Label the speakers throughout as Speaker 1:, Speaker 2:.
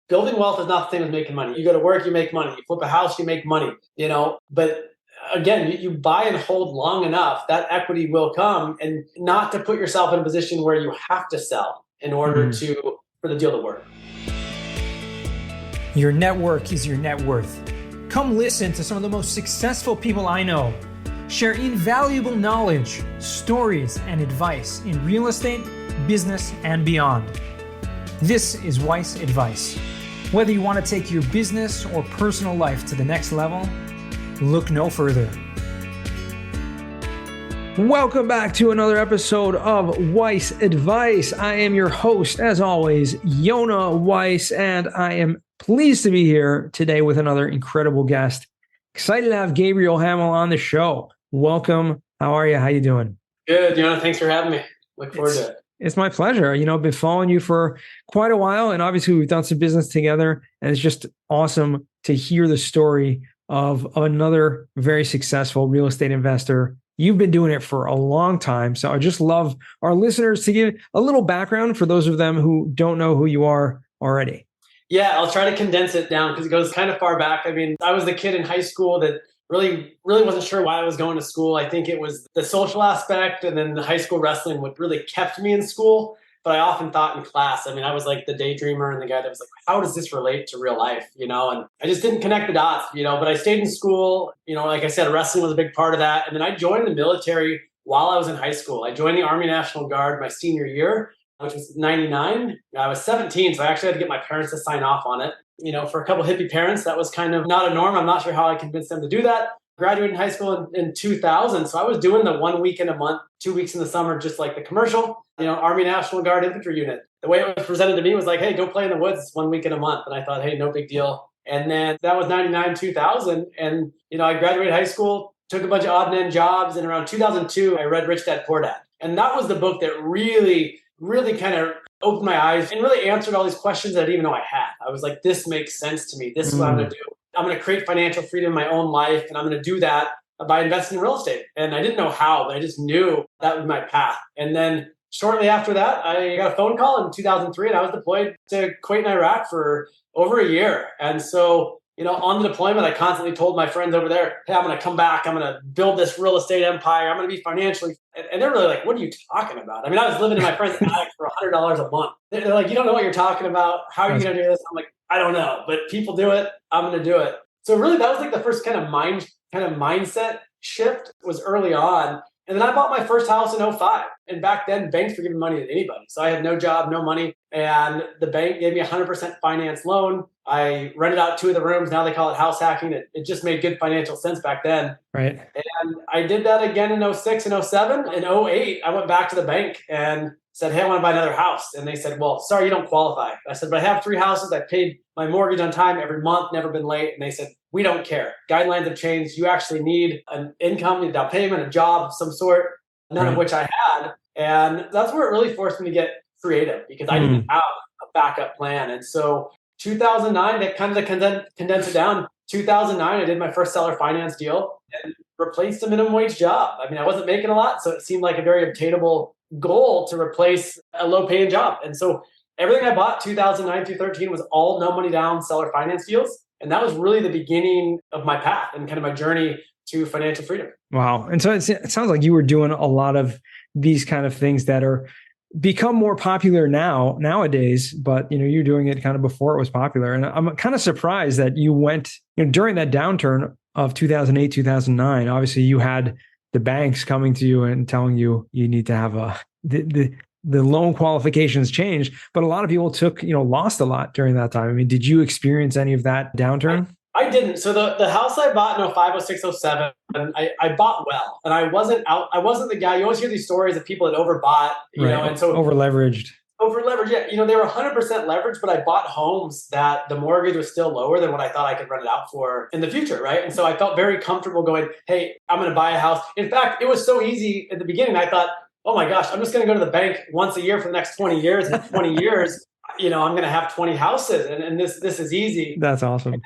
Speaker 1: building wealth is not the same as making money. You go to work, you make money. You flip a house, you make money, but again, you buy and hold long enough, that equity will come, and not to put yourself in a position where you have to sell in order for the deal to work.
Speaker 2: Your network is your net worth. Come listen to some of the most successful people I know share invaluable knowledge, stories, and advice in real estate, business, and beyond. This is Weiss Advice. Whether you want to take your business or personal life to the next level, look no further. Welcome back to another episode of Weiss Advice. I am your host, as always, Yona Weiss, and I am pleased to be here today with another incredible guest. Excited to have Gabriel Hamel on the show. Welcome. How are you? How you doing?
Speaker 1: Good, Yona. Thanks for having me. Look forward to it.
Speaker 2: It's my pleasure. I've been following you for quite a while, and obviously we've done some business together, and it's just awesome to hear the story of another very successful real estate investor. You've been doing it for a long time, so I just love our listeners to give a little background for those of them who don't know who you are already.
Speaker 1: Yeah, I'll try to condense it down because it goes kind of far back. I mean, I was the kid in high school that really wasn't sure why I was going to school. I think it was the social aspect, and then the high school wrestling what really kept me in school. But I often thought in class, I was like the daydreamer and the guy that was like, how does this relate to real life? And I just didn't connect the dots, but I stayed in school. Like I said, wrestling was a big part of that. And then I joined the military while I was in high school. I joined the Army National Guard my senior year, which was 99. I was 17, so I actually had to get my parents to sign off on it. For a couple of hippie parents, that was kind of not a norm. I'm not sure how I convinced them to do that. Graduated high school in 2000. So I was doing the 1 week in a month, 2 weeks in the summer, just like the commercial, Army National Guard infantry unit. The way it was presented to me was like, hey, go play in the woods 1 week in a month. And I thought, hey, no big deal. And then that was 99, 2000. And, I graduated high school, took a bunch of odd and end jobs. And around 2002, I read Rich Dad, Poor Dad. And that was the book that really kind of opened my eyes and really answered all these questions that I didn't even know I had. I was like, this makes sense to me. This is what I'm going to do. I'm going to create financial freedom in my own life, and I'm going to do that by investing in real estate. And I didn't know how, but I just knew that was my path. And then shortly after that, I got a phone call in 2003, and I was deployed to Kuwait and Iraq for over a year. And so, on the deployment, I constantly told my friends over there, hey, I'm going to come back. I'm going to build this real estate empire. I'm going to be financially. And they're really like, what are you talking about? I was living in my friend's attic for $100 a month. They're like, you don't know what you're talking about. How are you going to do this? I'm like, I don't know, but people do it. I'm going to do it. So really, that was like the first kind of mindset shift was early on. And then I bought my first house in 2005. And back then, banks were giving money to anybody. So I had no job, no money. And the bank gave me a 100% finance loan. I rented out 2 of the rooms. Now they call it house hacking. It just made good financial sense back then.
Speaker 2: Right.
Speaker 1: And I did that again in 2006 and 2007. In 2008, I went back to the bank and said, hey, I want to buy another house. And they said, well, sorry, you don't qualify. I said, but I have 3 houses. I paid my mortgage on time every month, never been late. And they said, we don't care. Guidelines have changed. You actually need an income, a down payment, a job of some sort, none of which I had. And that's where it really forced me to get creative because I didn't have a backup plan. And so 2009, that kind of condense it down. 2009, I did my first seller finance deal and replaced a minimum wage job. I wasn't making a lot, so it seemed like a very obtainable goal to replace a low-paying job. And so everything I bought 2009 through 13 was all no money down seller finance deals. And that was really the beginning of my path and kind of my journey to financial freedom. Wow.
Speaker 2: And so it sounds like you were doing a lot of these kind of things that are become more popular nowadays, but you're doing it kind of before it was popular. And I'm kind of surprised that you went, during that downturn of 2008, 2009, obviously you had the banks coming to you and telling you need to have the loan qualifications changed, but a lot of people lost a lot during that time. Did you experience any of that downturn?
Speaker 1: I didn't. So the house I bought in 2005, 2006, 2007, I bought well. And I wasn't the guy. You always hear these stories of people that overbought, and so
Speaker 2: over leveraged.
Speaker 1: Yeah. They were 100% leveraged, but I bought homes that the mortgage was still lower than what I thought I could rent it out for in the future. Right. And so I felt very comfortable going, hey, I'm going to buy a house. In fact, it was so easy at the beginning. I thought, oh my gosh, I'm just going to go to the bank once a year for the next 20 years. And 20 years, I'm going to have 20 houses. And this is easy.
Speaker 2: That's awesome.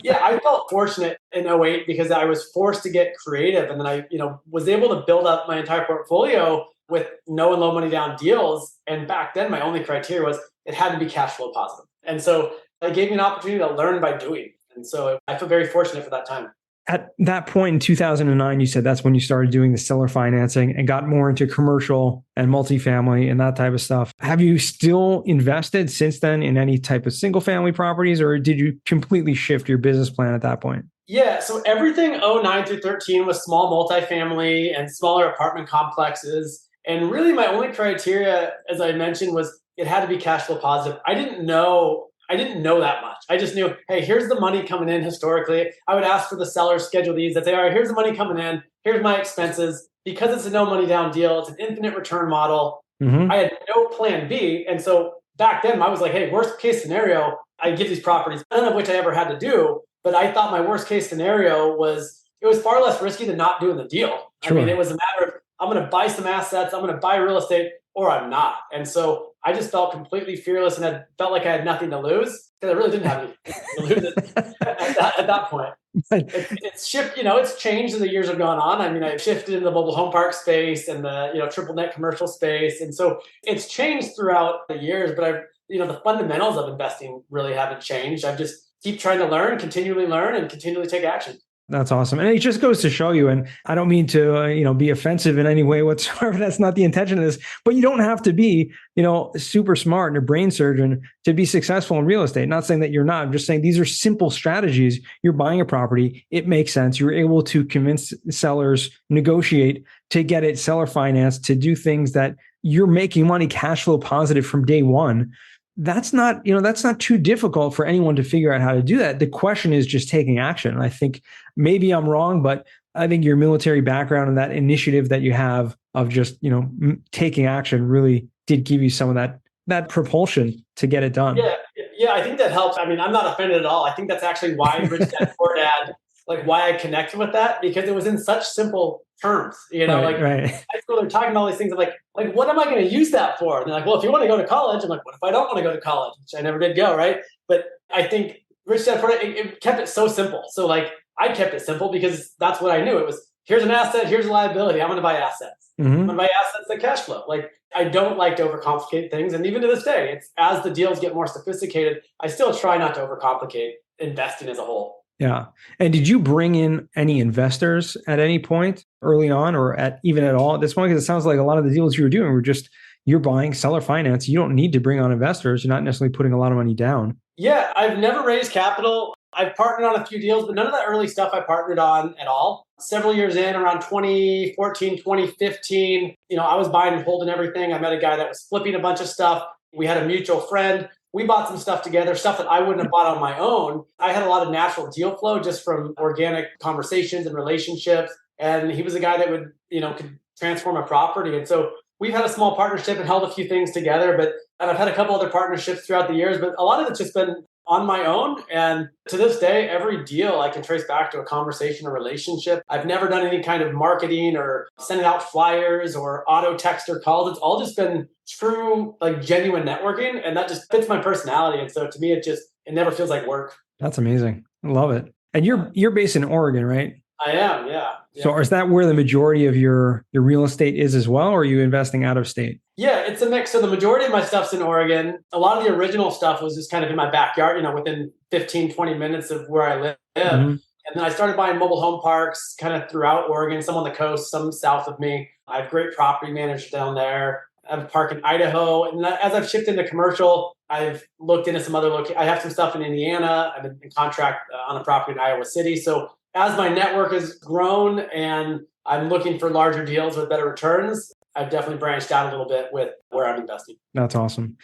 Speaker 1: Yeah, I felt fortunate in 2008 because I was forced to get creative. And then I, was able to build up my entire portfolio with no and low money down deals. And back then, my only criteria was it had to be cash flow positive. And so it gave me an opportunity to learn by doing. And so I feel very fortunate for that time.
Speaker 2: At that point in 2009, you said that's when you started doing the seller financing and got more into commercial and multifamily and that type of stuff. Have you still invested since then in any type of single family properties, or did you completely shift your business plan at that point?
Speaker 1: Yeah, so everything '09 through 13 was small multifamily and smaller apartment complexes. And really my only criteria, as I mentioned, was it had to be cash flow positive. I didn't know that much. I just knew, hey, here's the money coming in historically. I would ask for the seller's schedule these. I'd say, all right, here's the money coming in. Here's my expenses. Because it's a no money down deal, it's an infinite return model.
Speaker 2: Mm-hmm.
Speaker 1: I had no plan B. And so back then I was like, hey, worst case scenario, I give these properties, none of which I ever had to do. But I thought my worst case scenario was it was far less risky than not doing the deal.
Speaker 2: Sure.
Speaker 1: I mean, it was a matter of I'm going to buy some assets, I'm going to buy real estate, or I'm not. And so I just felt completely fearless and had felt like I had nothing to lose because I really didn't have anything to lose at that point. It's it's changed as the years have gone on. I mean, I've shifted into the mobile home park space and the triple net commercial space. And so it's changed throughout the years, but the fundamentals of investing really haven't changed. I've just keep trying to continually learn and continually take action.
Speaker 2: That's awesome. And it just goes to show you, and I don't mean to, be offensive in any way whatsoever. That's not the intention of this, but you don't have to be, super smart and a brain surgeon to be successful in real estate. Not saying that you're not. I'm just saying these are simple strategies. You're buying a property. It makes sense. You're able to convince sellers, negotiate to get it seller financed, to do things that you're making money cash flow positive from day one. That's not too difficult for anyone to figure out how to do that. The question is just taking action. And I think maybe I'm wrong, but I think your military background and that initiative that you have of just, taking action really did give you some of that propulsion to get it done.
Speaker 1: Yeah, I think that helps. I mean, I'm not offended at all. I think that's actually why Rich Dad Poor Dad, like why I connected with that, because it was in such simple terms.
Speaker 2: Right.
Speaker 1: High school, they're talking about all these things of like what am I going to use that for? And they're like, well, if you want to go to college, I'm like, what if I don't want to go to college? Which I never did go, right? But I think Rich Dad Poor Dad, it kept it so simple. So like I kept it simple because that's what I knew. It was here's an asset, here's a liability. I'm going to buy assets.
Speaker 2: Mm-hmm.
Speaker 1: I'm going to buy assets that cash flow. Like I don't like to overcomplicate things, and even to this day, it's as the deals get more sophisticated, I still try not to overcomplicate investing as a whole.
Speaker 2: Yeah. And did you bring in any investors at any point early on or even at all at this point? Because it sounds like a lot of the deals you were doing were just you're buying seller finance. You don't need to bring on investors. You're not necessarily putting a lot of money down.
Speaker 1: Yeah, I've never raised capital. I've partnered on a few deals, but none of that early stuff I partnered on at all. Several years in, around 2014, 2015, I was buying and holding everything. I met a guy that was flipping a bunch of stuff. We had a mutual friend. We bought some stuff together, stuff that I wouldn't have bought on my own. I had a lot of natural deal flow just from organic conversations and relationships. And he was a guy that would, could transform a property. And so we've had a small partnership and held a few things together, and I've had a couple other partnerships throughout the years, but a lot of it's just been on my own. And to this day, every deal I can trace back to a conversation or relationship. I've never done any kind of marketing or sending out flyers or auto text or calls. It's all just been true, like genuine networking. And that just fits my personality. And so to me, it never feels like work.
Speaker 2: That's amazing. I love it. And you're based in Oregon, right?
Speaker 1: I am, yeah.
Speaker 2: So is that where the majority of your real estate is as well, or are you investing out of state?
Speaker 1: Yeah, it's a mix. So the majority of my stuff's in Oregon. A lot of the original stuff was just kind of in my backyard, within 15, 20 minutes of where I live. Mm-hmm. And then I started buying mobile home parks kind of throughout Oregon, some on the coast, some south of me. I have great property managers down there. I have a park in Idaho. And as I've shifted into commercial, I've looked into some other locations. I have some stuff in Indiana. I'm in contract on a property in Iowa City. So as my network has grown and I'm looking for larger deals with better returns, I've definitely branched out a little bit with where I'm investing.
Speaker 2: That's awesome.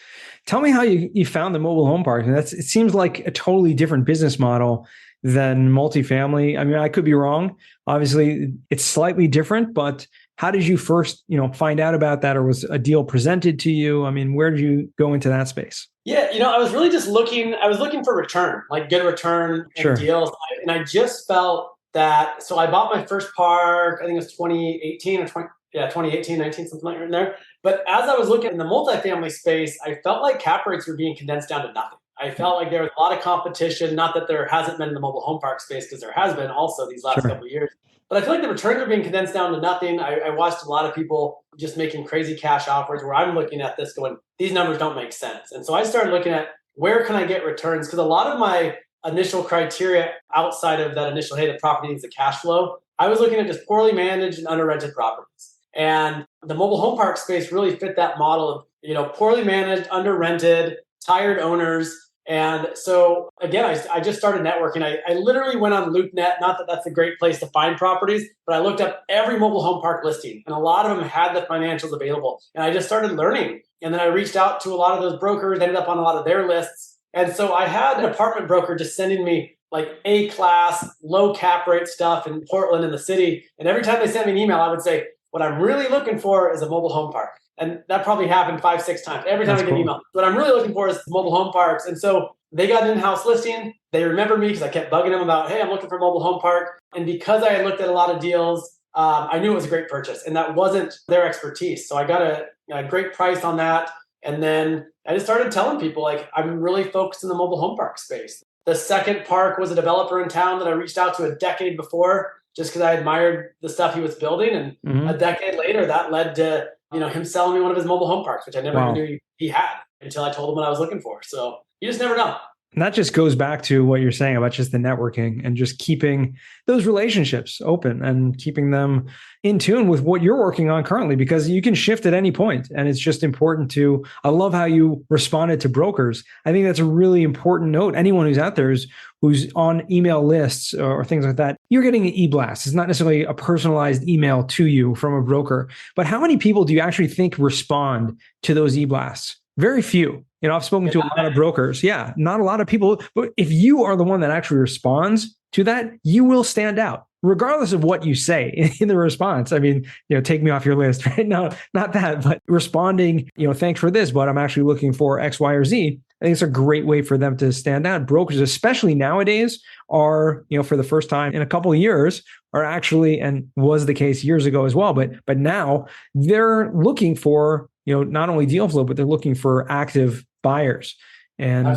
Speaker 2: Tell me how you found the mobile home park. And it seems like a totally different business model than multifamily. I mean, I could be wrong. Obviously, it's slightly different, but how did you first, find out about that, or was a deal presented to you? I mean, where did you go into that space?
Speaker 1: Yeah, I was really just looking for return, like good return and deals. And I just felt that, so I bought my first park, I think it was 2018 or 2018, 19, something like that in there. But as I was looking in the multifamily space, I felt like cap rates were being condensed down to nothing. I felt like there was a lot of competition, not that there hasn't been in the mobile home park space, because there has been also these last couple of years. But I feel like the returns are being condensed down to nothing. I watched a lot of people just making crazy cash offers where I'm looking at this going, these numbers don't make sense. And so I started looking at where can I get returns? Because a lot of my initial criteria outside of that initial, hey, the property needs the cash flow, I was looking at just poorly managed and under-rented properties. And the mobile home park space really fit that model of, poorly managed, under-rented, tired owners. And so again, I just started networking. I literally went on LoopNet, not that that's a great place to find properties, but I looked up every mobile home park listing, and a lot of them had the financials available. And I just started learning. And then I reached out to a lot of those brokers, ended up on a lot of their lists. And so I had an apartment broker just sending me like A-class, low cap rate stuff in Portland in the city. And every time they sent me an email, I would say, what I'm really looking for is a mobile home park. And that probably happened 5-6 times. Every time I get an email, what I'm really looking for is mobile home parks. And so they got an in-house listing. They remembered me because I kept bugging them about, hey, I'm looking for a mobile home park. And because I had looked at a lot of deals, I knew it was a great purchase. And that wasn't their expertise. So I got a great price on that. And then I just started telling people, like, I'm really focused in the mobile home park space. The second park was a developer in town that I reached out to a decade before just because I admired the stuff he was building. And a decade later, that led to him selling me one of his mobile home parks, which I never even knew he had until I told him what I was looking for. So you just never know.
Speaker 2: And that just goes back to what you're saying about just the networking and just keeping those relationships open and keeping them in tune with what you're working on currently, because you can shift at any point. And it's just important I love how you responded to brokers. I think that's a really important note. Anyone who's out there who's on email lists or things like that, you're getting an e-blast. It's not necessarily a personalized email to you from a broker, but how many people do you actually think respond to those e-blasts? Very few. I've spoken to a lot of brokers. Yeah, not a lot of people. But if you are the one that actually responds to that, you will stand out, regardless of what you say in the response. I mean, take me off your list, right? No, not that, but responding, thanks for this, but I'm actually looking for X, Y, or Z. I think it's a great way for them to stand out. Brokers, especially nowadays, are, for the first time in a couple of years, are actually, and was the case years ago as well, but now they're looking for, not only deal flow, but they're looking for active buyers. And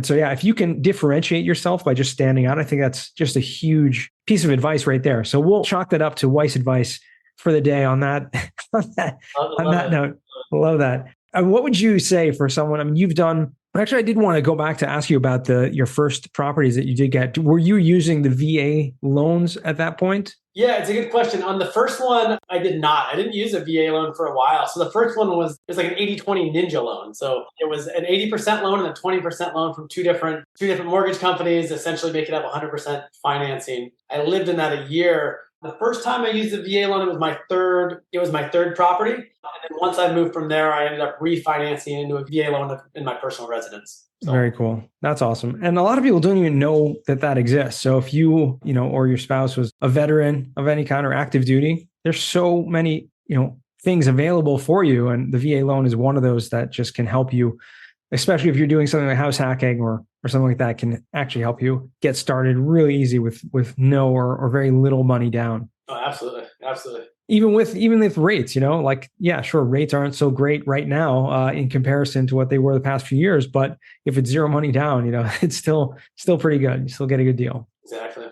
Speaker 2: so, yeah, if you can differentiate yourself by just standing out, I think that's just a huge piece of advice right there. So we'll chalk that up to Weiss advice for the day on that, on that note. Love that. And what would you say for someone, I mean, you've done, actually, I did want to go back to ask you about your first properties that you did get. Were you using the VA loans at that point?
Speaker 1: Yeah, it's a good question. On the first one, I did not. I didn't use a VA loan for a while. So the first one was like an 80-20 ninja loan. So it was an 80% loan and a 20% loan from two different mortgage companies, essentially making up 100% financing. I lived in that a year. The first time I used the VA loan, it was my third property. And then once I moved from there, I ended up refinancing into a VA loan in my personal residence. So.
Speaker 2: Very cool. That's awesome. And a lot of people don't even know that exists. So if you, or your spouse was a veteran of any kind or active duty, there's so many, things available for you. And the VA loan is one of those that just can help you, especially if you're doing something like house hacking or something like that, can actually help you get started really easy with no or very little money down.
Speaker 1: Oh, absolutely. Absolutely.
Speaker 2: Even with rates, sure, rates aren't so great right now in comparison to what they were the past few years. But if it's zero money down, it's still pretty good. You still get a good deal.
Speaker 1: Exactly.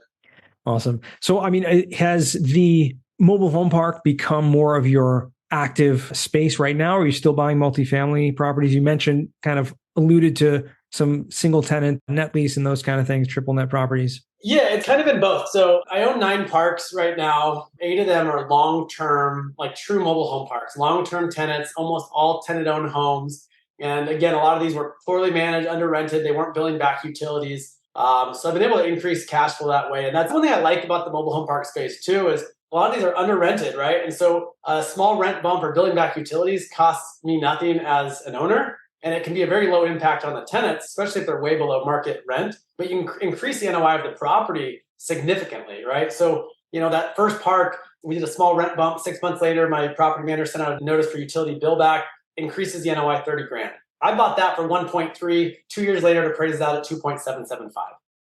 Speaker 2: Awesome. So, I mean, has the mobile home park become more of your active space right now? Or are you still buying multifamily properties? You mentioned, kind of alluded to some single tenant net lease and those kind of things, triple net properties.
Speaker 1: Yeah, it's kind of in both. So I own 9 parks right now. 8 of them are long-term, like true mobile home parks, long-term tenants, almost all tenant-owned homes. And again, a lot of these were poorly managed, under-rented. They weren't billing back utilities. So I've been able to increase cash flow that way. And that's one thing I like about the mobile home park space too, is a lot of these are under-rented, right? And so a small rent bump or billing back utilities costs me nothing as an owner. And it can be a very low impact on the tenants, especially if they're way below market rent. But you can increase the NOI of the property significantly, right? So, that first park, we did a small rent bump. 6 months later, my property manager sent out a notice for utility bill back, increases the NOI $30,000. I bought that for 1.3. 2 years later, it appraised out at 2.775.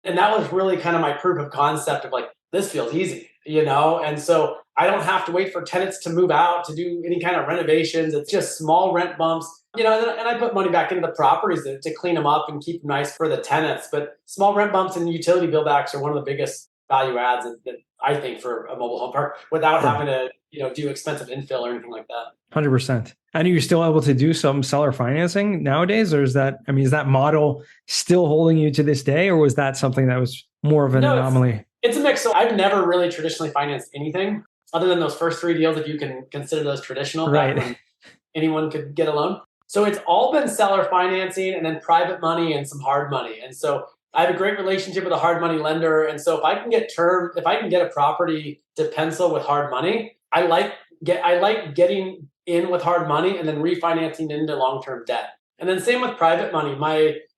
Speaker 1: And that was really kind of my proof of concept of like, this feels easy, And so I don't have to wait for tenants to move out to do any kind of renovations. It's just small rent bumps. And I put money back into the properties to clean them up and keep them nice for the tenants. But small rent bumps and utility bill backs are one of the biggest value adds that I think for a mobile home park without having to do expensive infill or anything like that.
Speaker 2: 100%. And are you still able to do some seller financing nowadays? Or is that model still holding you to this day? Or was that something that was more of an
Speaker 1: No,
Speaker 2: anomaly?
Speaker 1: it's a mix. So I've never really traditionally financed anything other than those first 3 deals, if you can consider those traditional, back
Speaker 2: Right.
Speaker 1: when anyone could get a loan. So it's all been seller financing and then private money and some hard money. And so I have a great relationship with a hard money lender. And so if I can get a property to pencil with hard money, I like getting in with hard money and then refinancing into long-term debt. And then same with private money.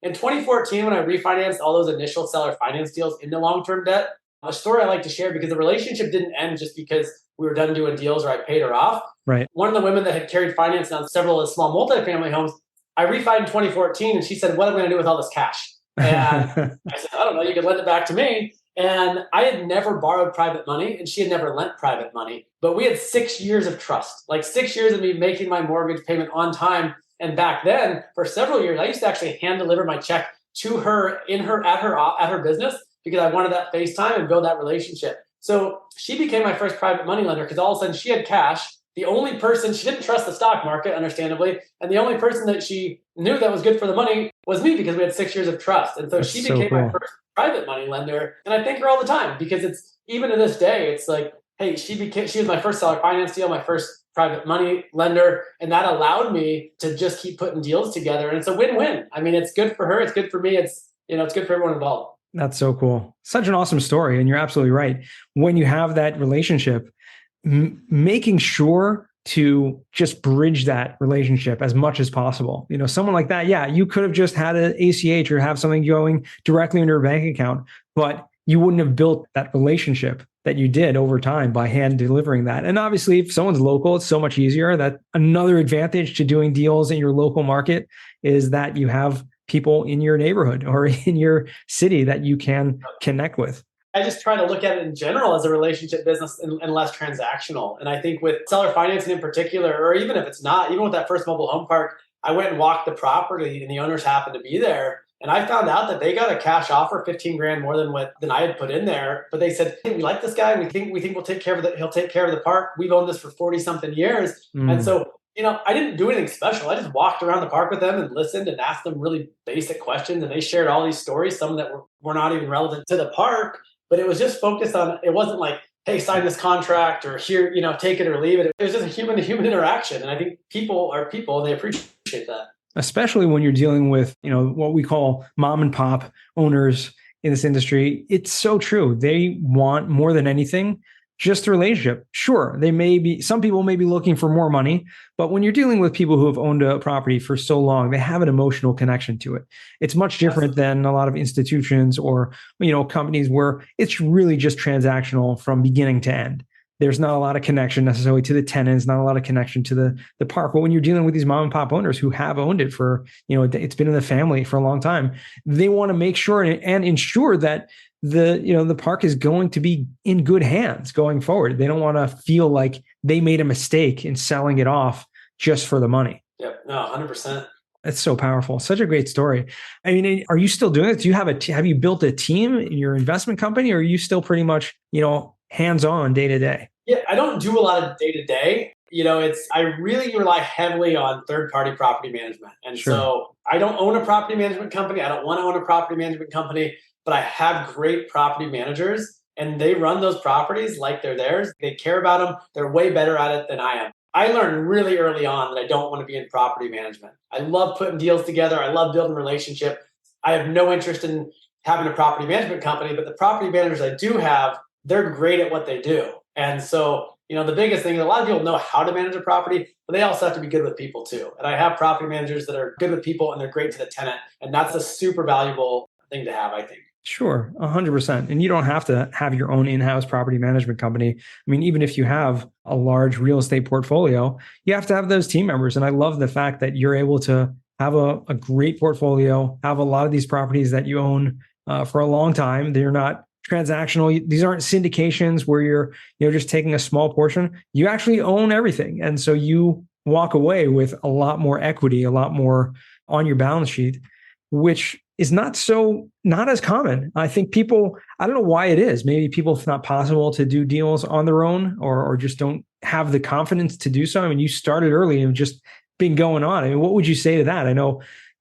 Speaker 1: In 2014, when I refinanced all those initial seller finance deals into long-term debt, a story I like to share, because the relationship didn't end just because we were done doing deals or I paid her off.
Speaker 2: Right.
Speaker 1: One of the women that had carried finance on several of the small multifamily homes, I refied in 2014, and she said, "What am I going to do with all this cash?" And I said, "I don't know. You could lend it back to me." And I had never borrowed private money, and she had never lent private money. But we had 6 years of trust, like 6 years of me making my mortgage payment on time. And back then, for several years, I used to actually hand deliver my check to her at her business, because I wanted that FaceTime and build that relationship. So she became my first private money lender, because all of a sudden she had cash. The only person, she didn't trust the stock market, understandably, and the only person that she knew that was good for the money was me, because we had 6 years of trust. And so
Speaker 2: That's
Speaker 1: she
Speaker 2: so
Speaker 1: became my
Speaker 2: cool.
Speaker 1: first private money lender. And I thank her all the time, because it's even to this day, it's like, hey, she was my first seller finance deal, my first private money lender, and that allowed me to just keep putting deals together. And it's a win-win. I mean, it's good for her, it's good for me, it's good for everyone involved.
Speaker 2: That's so cool. Such an awesome story. And you're absolutely right. When you have that relationship, making sure to just bridge that relationship as much as possible. Someone like that, yeah, you could have just had an ACH or have something going directly into your bank account, but you wouldn't have built that relationship that you did over time by hand delivering that. And obviously, if someone's local, it's so much easier. That another advantage to doing deals in your local market is that you have people in your neighborhood or in your city that you can connect with.
Speaker 1: I just try to look at it in general as a relationship business and less transactional. And I think with seller financing in particular, or even if it's not, even with that first mobile home park, I went and walked the property and the owners happened to be there. And I found out that they got a cash offer, 15 grand more than I had put in there. But they said, "Hey, we like this guy. We think we'll take care of he'll take care of the park. We've owned this for 40 something years." And so, I didn't do anything special. I just walked around the park with them and listened and asked them really basic questions. And they shared all these stories, some that were not even relevant to the park. But it was just focused on, it wasn't like, "Hey, sign this contract," or "Here, take it or leave it." It was just a human to human interaction. And I think people are people, and they appreciate that.
Speaker 2: Especially when you're dealing with, what we call mom and pop owners in this industry. It's so true. They want more than anything just the relationship. Sure, some people may be looking for more money, but when you're dealing with people who have owned a property for so long, they have an emotional connection to it. It's much different than a lot of institutions or, companies where it's really just transactional from beginning to end. There's not a lot of connection necessarily to the tenants, not a lot of connection to the park. But when you're dealing with these mom and pop owners who have owned it for, it's been in the family for a long time, they want to make sure and ensure that the park is going to be in good hands going forward. They don't want to feel like they made a mistake in selling it off just for the money.
Speaker 1: Yep. No, 100%.
Speaker 2: That's so powerful. Such a great story. I mean, are you still doing it? Do you have you built a team in your investment company, or are you still pretty much, hands-on day to day?
Speaker 1: Yeah, I don't do a lot of day to day. I really rely heavily on third-party property management. And
Speaker 2: Sure.
Speaker 1: So I don't own a property management company. I don't want to own a property management company, but I have great property managers, and they run those properties like they're theirs. They care about them. They're way better at it than I am. I learned really early on that I don't want to be in property management. I love putting deals together. I love building relationship. I have no interest in having a property management company, but the property managers I do have, they're great at what they do. And so, the biggest thing is a lot of people know how to manage a property, but they also have to be good with people too. And I have property managers that are good with people and they're great to the tenant. And that's a super valuable thing to have, I think.
Speaker 2: Sure, 100%. And you don't have to have your own in-house property management company. I mean, even if you have a large real estate portfolio, you have to have those team members. And I love the fact that you're able to have a great portfolio, have a lot of these properties that you own for a long time. They're not transactional. These aren't syndications where you're just taking a small portion. You actually own everything. And so you walk away with a lot more equity, a lot more on your balance sheet, which is not as common. I think people, I don't know why it is. Maybe people, it's not possible to do deals on their own or just don't have the confidence to do so? I mean, you started early and just been going on. I mean, what would you say to that?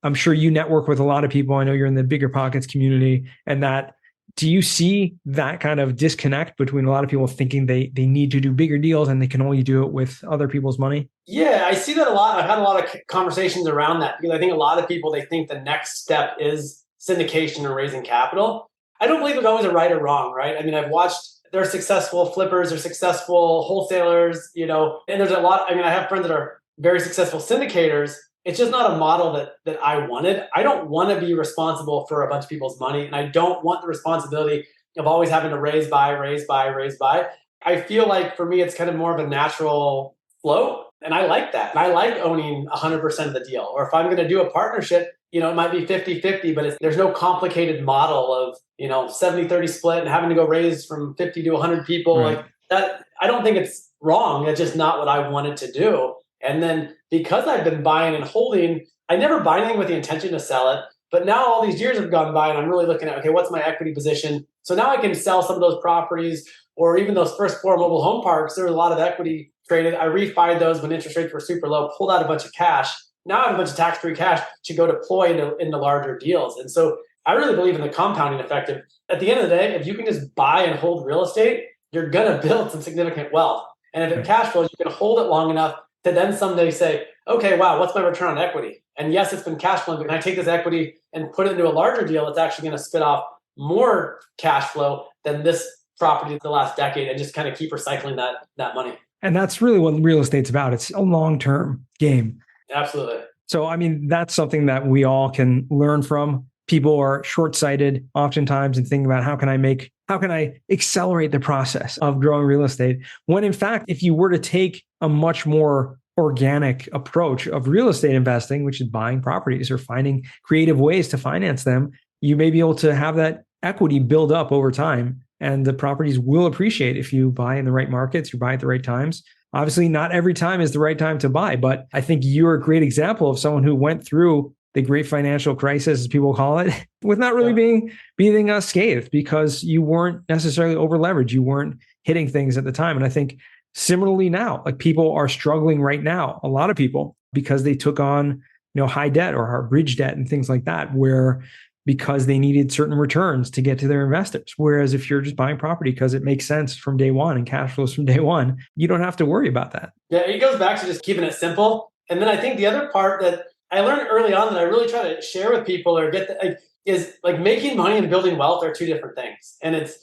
Speaker 2: I'm sure you network with a lot of people. I know you're in the Bigger Pockets community, and that, do you see that kind of disconnect between a lot of people thinking they need to do bigger deals and they can only do it with other people's money?
Speaker 1: Yeah, I see that a lot. I've had a lot of conversations around that because I think a lot of people, they think the next step is syndication or raising capital. I don't believe there's always a right or wrong, right? I mean, I've watched, there are successful flippers, there are successful wholesalers, and there's a lot. I mean, I have friends that are very successful syndicators. It's just not a model that I wanted. I don't want to be responsible for a bunch of people's money, and I don't want the responsibility of always having to raise, buy, raise, buy, raise, buy. I feel like for me, it's kind of more of a natural flow, and I like that. And I like owning 100% of the deal. Or if I'm going to do a partnership, it might be 50-50, but there's no complicated model of 70-30 split and having to go raise from 50 to 100 people.
Speaker 2: Right.
Speaker 1: Like that, I don't think it's wrong. It's just not what I wanted to do. And then because I've been buying and holding, I never buy anything with the intention to sell it. But now all these years have gone by and I'm really looking at, okay, what's my equity position? So now I can sell some of those properties, or even those first 4 mobile home parks. There was a lot of equity traded. I refied those when interest rates were super low, pulled out a bunch of cash. Now I have a bunch of tax-free cash to go deploy into larger deals. And so I really believe in the compounding effect of, at the end of the day, if you can just buy and hold real estate, you're going to build some significant wealth. And if it cash flows, you can hold it long enough to then someday say, okay, wow, what's my return on equity? And yes, it's been cash flowing, but can I take this equity and put it into a larger deal that's actually going to spit off more cash flow than this property the last decade, and just kind of keep recycling that money?
Speaker 2: And that's really what real estate's about. It's a long-term game.
Speaker 1: Absolutely.
Speaker 2: So, I mean, that's something that we all can learn from. People are short-sighted oftentimes and thinking about how can I accelerate the process of growing real estate? When in fact, if you were to take a much more organic approach of real estate investing, which is buying properties or finding creative ways to finance them, you may be able to have that equity build up over time, and the properties will appreciate if you buy in the right markets, you buy at the right times. Obviously, not every time is the right time to buy, but I think you're a great example of someone who went through the great financial crisis, as people call it, with not really being unscathed, because you weren't necessarily over leveraged. You weren't hitting things at the time. And I think similarly now, like people are struggling right now, a lot of people, because they took on, high debt or bridge debt and things like that, where because they needed certain returns to get to their investors. Whereas if you're just buying property because it makes sense from day one and cash flows from day one, you don't have to worry about that.
Speaker 1: Yeah, it goes back to just keeping it simple. And then I think the other part that I learned early on that I really try to share with people or is making money and building wealth are two different things. And it's,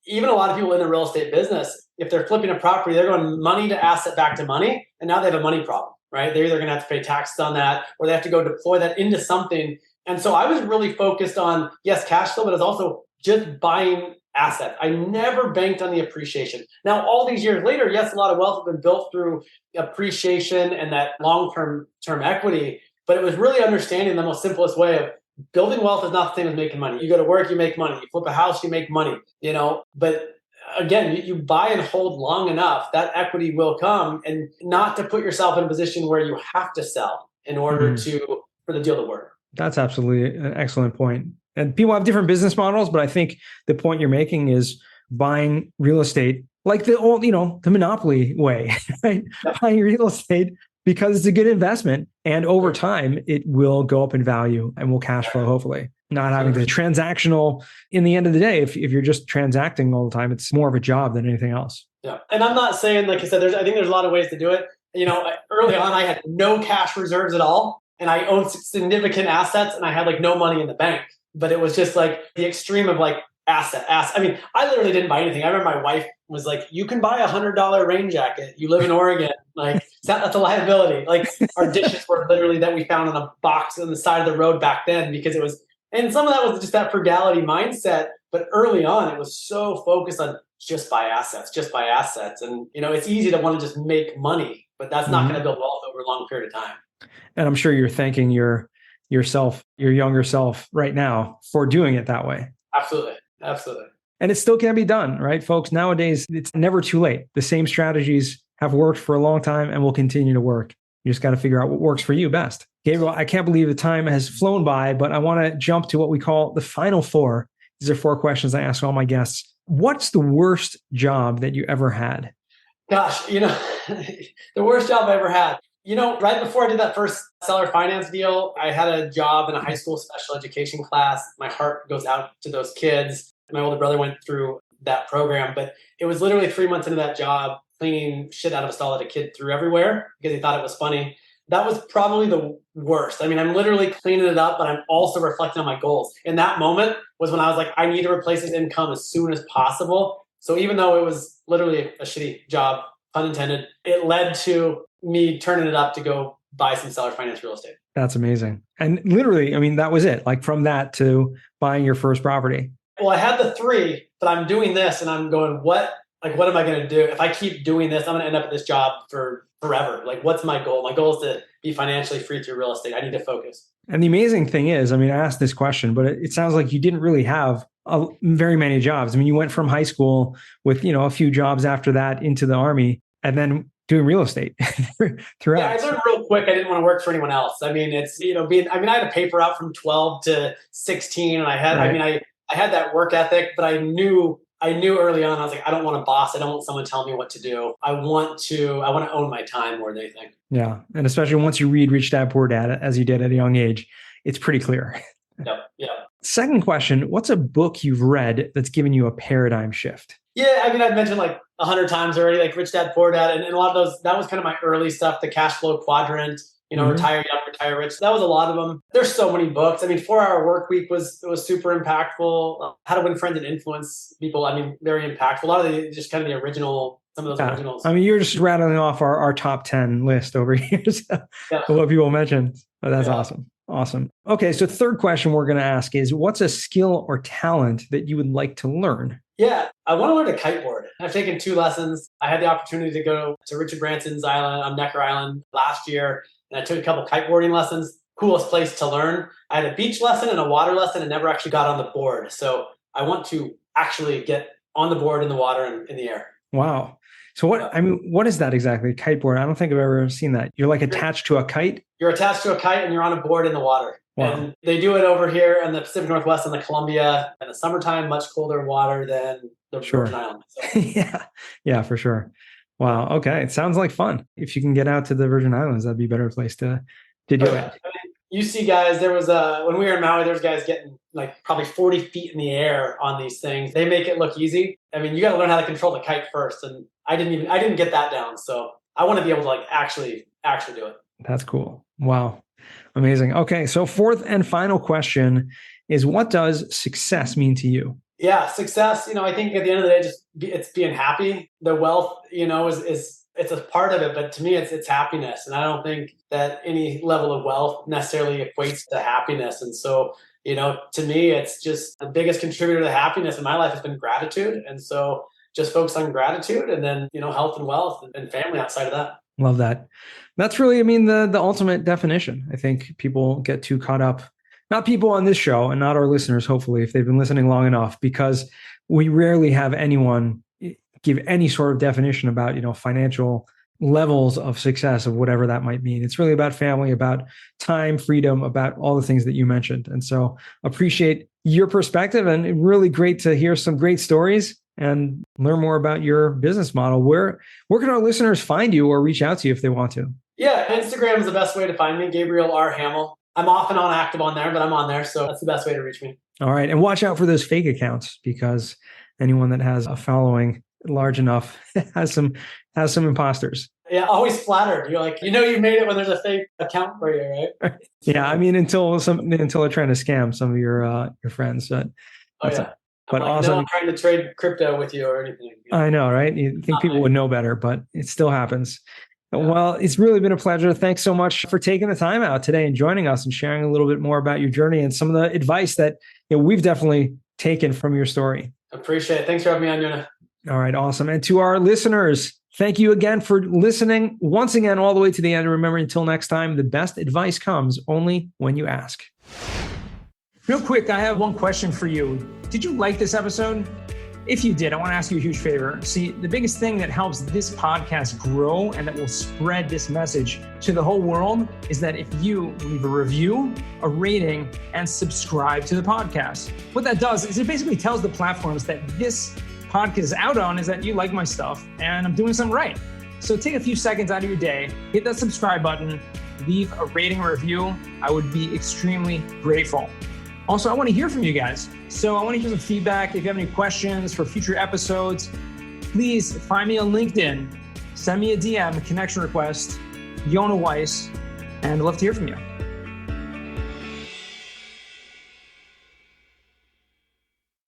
Speaker 1: even a lot of people in the real estate business, if they're flipping a property, they're going money to asset back to money. And now they have a money problem, right? They're either going to have to pay taxes on that, or they have to go deploy that into something. And so I was really focused on, yes, cash flow, but it's also just buying assets. I never banked on the appreciation. Now, all these years later, yes, a lot of wealth has been built through appreciation and that long-term equity, but it was really understanding the most simplest way of building wealth is not the same as making money. You go to work, you make money. You flip a house, you make money, but again, you buy and hold long enough, that equity will come, and not to put yourself in a position where you have to sell in order for the deal to work. That's
Speaker 2: absolutely an excellent point. And people have different business models, but I think the point you're making is buying real estate like the old, the monopoly way, right? Yeah. Buying real estate because it's a good investment, and over time it will go up in value and will cash flow, hopefully. Not having the transactional, in the end of the day, if you're just transacting all the time, it's more of a job than anything else.
Speaker 1: Yeah. And I'm not saying, like I said, I think there's a lot of ways to do it. Early on, I had no cash reserves at all, and I owned significant assets, and I had no money in the bank. But it was just the extreme of asset. I mean, I literally didn't buy anything. I remember my wife was like, you can buy $100 rain jacket. You live in Oregon. That's a liability. Our dishes were literally that we found on a box on the side of the road back then, because it was, and some of that was just that frugality mindset. But early on, it was so focused on just buy assets. And, it's easy to want to just make money, but that's not going to build wealth over a long period of time.
Speaker 2: And I'm sure you're thanking your younger self right now for doing it that way.
Speaker 1: Absolutely.
Speaker 2: And it still can be done, right, folks? Nowadays, it's never too late. The same strategies have worked for a long time and will continue to work. You just got to figure out what works for you best. Gabriel, I can't believe the time has flown by, but I want to jump to what we call the final four. These are 4 questions I ask all my guests. What's the worst job that you ever had?
Speaker 1: Gosh, the worst job I ever had. Right before I did that first seller finance deal, I had a job in a high school special education class. My heart goes out to those kids. My older brother went through that program, but it was literally 3 months into that job, cleaning shit out of a stall that a kid threw everywhere because he thought it was funny. That was probably the worst. I mean, I'm literally cleaning it up, but I'm also reflecting on my goals. And that moment was when I was like, I need to replace this income as soon as possible. So even though it was literally a shitty job, pun intended, it led to me turning it up to go buy some seller finance real estate.
Speaker 2: That's amazing. And literally, I mean, that was it. Like from that to buying your first property.
Speaker 1: Well, I had the 3, but I'm doing this and I'm going, what am I going to do? If I keep doing this, I'm going to end up at this job for forever. Like, what's my goal? My goal is to be financially free through real estate. I need to focus.
Speaker 2: And the amazing thing is, I mean, I asked this question, but it sounds like you didn't really have very many jobs. I mean, you went from high school with, a few jobs after that into the Army and then doing real estate throughout.
Speaker 1: Yeah, I learned real quick. I didn't want to work for anyone else. I mean, it's, I had a paper out from 12 to 16 and I had, right. I had that work ethic, but I knew early on, I was like, I don't want a boss. I don't want someone telling me what to do. I want to own my time more than anything.
Speaker 2: Yeah. And especially once you read Rich Dad Poor Dad, as you did at a young age, it's pretty clear.
Speaker 1: Yep.
Speaker 2: Second question, what's a book you've read that's given you a paradigm shift?
Speaker 1: Yeah, I mean, I've mentioned like 100 times already, like Rich Dad Poor Dad, and a lot of those, that was kind of my early stuff, the cash flow quadrant, Retire Young, Retire Rich. That was a lot of them. There's so many books. I mean, 4-Hour Work Week was super impactful. How to Win Friends and Influence People. I mean, very impactful. A lot of the, just kind of the original, some of those originals.
Speaker 2: I mean, you're just rattling off our top 10 list over here. So what people mentioned. But that's awesome. Awesome. Okay. So third question we're going to ask is, what's a skill or talent that you would like to learn?
Speaker 1: Yeah, I want to learn to kiteboard. I've taken 2 lessons. I had the opportunity to go to Richard Branson's island on Necker Island last year, and I took a couple kiteboarding lessons. Coolest place to learn. I had a beach lesson and a water lesson and never actually got on the board. So I want to actually get on the board in the water and in the air.
Speaker 2: Wow. So what is that exactly? Kiteboard? I don't think I've ever seen that. You're like attached to a kite?
Speaker 1: You're attached to a kite and you're on a board in the water. Wow. And they do it over here in the Pacific Northwest and the Columbia in the summertime, much colder water than the Virgin Islands. So.
Speaker 2: Yeah, for sure. Wow. Okay. It sounds like fun. If you can get out to the Virgin Islands, that'd be a better place to do it.
Speaker 1: I mean, you see guys, there was when we were in Maui, there's guys getting like probably 40 feet in the air on these things. They make it look easy. I mean, you got to learn how to control the kite first. And I didn't get that down. So I want to be able to like actually do it. That's
Speaker 2: cool. Wow. Amazing. Okay. So fourth and final question is, what does success mean to you?
Speaker 1: Yeah, success, I think at the end of the day, it's being happy. The wealth, is it's a part of it, but to me, it's happiness. And I don't think that any level of wealth necessarily equates to happiness. And so, to me, it's just the biggest contributor to happiness in my life has been gratitude. And so just focus on gratitude and then, health and wealth and family outside of that.
Speaker 2: Love that. That's really, the ultimate definition. I think people get too caught up, not people on this show and not our listeners, hopefully, if they've been listening long enough, because we rarely have anyone give any sort of definition about, financial levels of success of whatever that might mean. It's really about family, about time, freedom, about all the things that you mentioned. And so appreciate your perspective and really great to hear some great stories and learn more about your business model. Where can our listeners find you or reach out to you if they want to?
Speaker 1: Yeah, Instagram is the best way to find me, Gabriel R. Hamel. I'm off and on active on there, but I'm on there. So that's the best way to reach me.
Speaker 2: All right. And watch out for those fake accounts, because anyone that has a following large enough has some imposters.
Speaker 1: Yeah, always flattered. You're like, you made it when there's a fake account for you, right?
Speaker 2: Yeah, until they're trying to scam some of your friends. But awesome.
Speaker 1: No, I'm trying to trade crypto with you or anything.
Speaker 2: I know, right? You think people would know better, but it still happens. Yeah. Well, it's really been a pleasure. Thanks so much for taking the time out today and joining us and sharing a little bit more about your journey and some of the advice that we've definitely taken from your story.
Speaker 1: Appreciate it. Thanks for having me on, Jonah.
Speaker 2: All right, awesome. And to our listeners, thank you again for listening once again all the way to the end. And remember, until next time, the best advice comes only when you ask. Real quick, I have one question for you. Did you like this episode? If you did, I want to ask you a huge favor. See, the biggest thing that helps this podcast grow and that will spread this message to the whole world is that if you leave a review, a rating, and subscribe to the podcast. What that does is it basically tells the platforms that this
Speaker 3: podcast is out on is that you like my stuff and I'm doing something right. So take a few seconds out of your day, hit that subscribe button, leave a rating or review. I would be extremely grateful. Also, I want to hear from you guys. So I want to hear some feedback. If you have any questions for future episodes, please find me on LinkedIn, send me a DM, a connection request, Yona Weiss, and I'd love to hear from you.